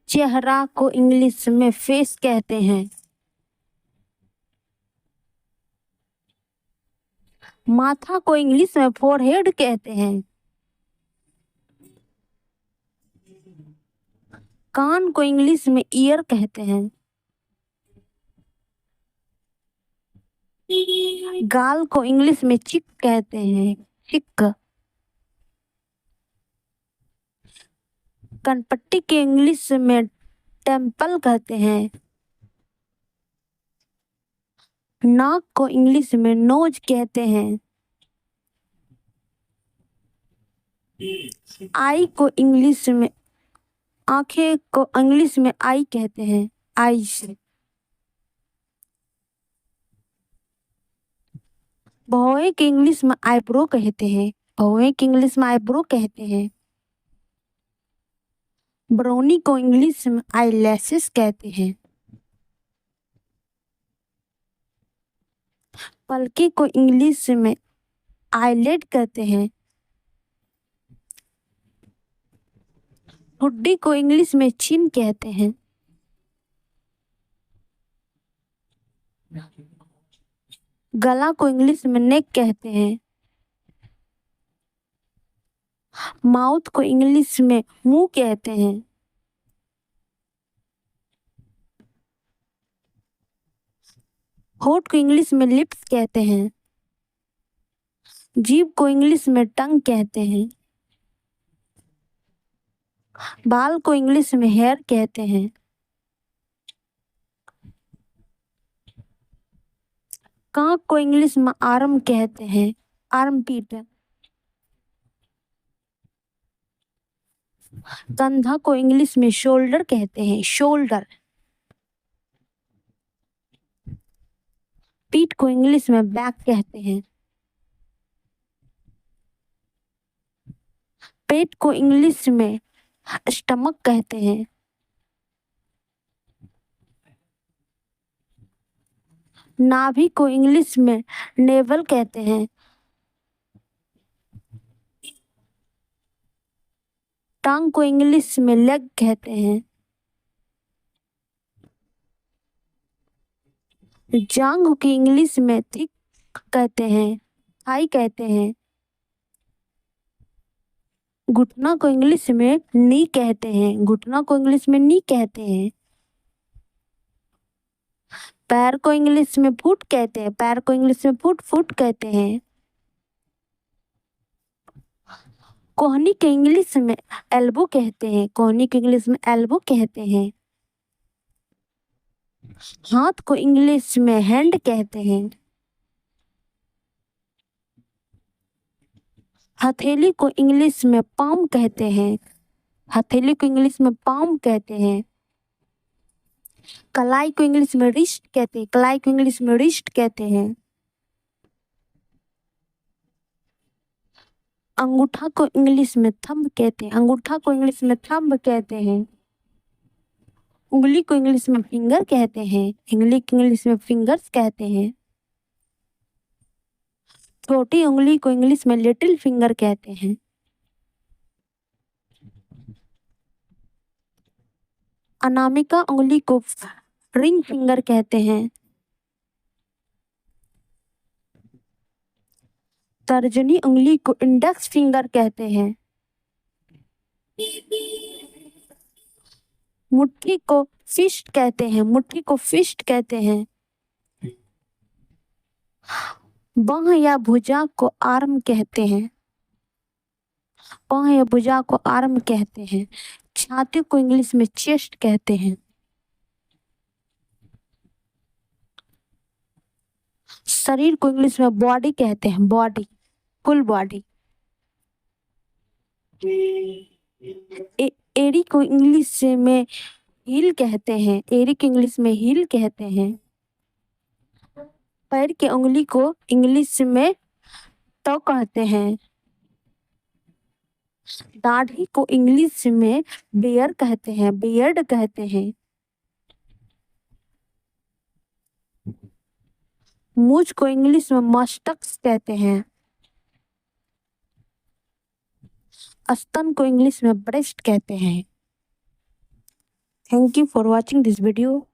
चेहरा को इंग्लिश में फेस कहते हैं। माथा को इंग्लिश में फोरहेड कहते हैं। कान को इंग्लिश में ईयर कहते हैं। गाल को इंग्लिश में चिक कहते हैं, चिक। कनपट्टी के इंग्लिश में टेम्पल कहते हैं। नाक को इंग्लिश में नोज कहते हैं। आई को इंग्लिश में आंखें को इंग्लिश में आई कहते हैं, आईज। भौहें के इंग्लिश में आईब्रो कहते हैं, भौहें के इंग्लिश में आईब्रो कहते हैं। ब्राउनी को इंग्लिश में आई लैशेस कहते हैं। पलके को इंग्लिश में आईलेट कहते हैं। ठुड्डी को इंग्लिश में चिन कहते हैं। गला को इंग्लिश में नेक कहते हैं। माउथ को इंग्लिश में मुंह कहते हैं। होठ को इंग्लिश में लिप्स कहते हैं। जीभ को इंग्लिश में टंग कहते हैं। बाल को इंग्लिश में हेयर कहते हैं। कांख को इंग्लिश में आर्म कहते हैं, आर्मपीट। कंधा को इंग्लिश में शोल्डर कहते हैं, शोल्डर। पीठ को इंग्लिश में बैक कहते हैं। पेट को इंग्लिश में स्टमक कहते हैं। नाभि को इंग्लिश में नेवल कहते हैं। टांग को इंग्लिश में लेग कहते हैं। जांघ की इंग्लिश में थिक कहते हैं, थाई कहते हैं। घुटना को इंग्लिश में नी कहते हैं, घुटना को इंग्लिश में नी कहते हैं। पैर को इंग्लिश में फुट कहते हैं, पैर को इंग्लिश में फुट फुट कहते हैं। कोहनी के इंग्लिश में एल्बो कहते हैं, कोहनी के इंग्लिश में एल्बो कहते हैं। हाथ को इंग्लिश में हैंड कहते हैं। हथेली को इंग्लिश में पाम कहते हैं, हथेली को इंग्लिश में पाम कहते हैं। कलाई को इंग्लिश में रिस्ट कहते हैं, कलाई को इंग्लिश में रिस्ट कहते हैं। अंगूठा को इंग्लिश में थंब कहते हैं, अंगूठा को इंग्लिश में थंब कहते हैं। उंगली को इंग्लिश में फिंगर कहते हैं, उंगली को इंग्लिश में फिंगर्स कहते हैं। छोटी उंगली को इंग्लिश में लिटिल फिंगर कहते हैं। अनामिका उंगली को रिंग फिंगर कहते हैं। तर्जनी उंगली को इंडेक्स फिंगर कहते हैं। मुट्ठी को फिस्ट कहते हैं, मुट्ठी को फिस्ट कहते हैं। बाह या भुजा को आर्म कहते हैं, बाह या भुजा को आर्म कहते हैं। छाती को इंग्लिश में चेस्ट कहते हैं। शरीर को इंग्लिश में बॉडी कहते हैं, बॉडी, फुल बॉडी। एड़ी को इंग्लिश में हील कहते हैं, एड़ी को इंग्लिश में हील कहते हैं। पैर के उंगली को इंग्लिश में टो कहते हैं। दाढ़ी को इंग्लिश में बियर कहते हैं, बियर्ड कहते हैं। मूछ को इंग्लिश में मस्टक्स कहते हैं। स्तन को इंग्लिश में ब्रेस्ट कहते हैं। Thank you for watching this video.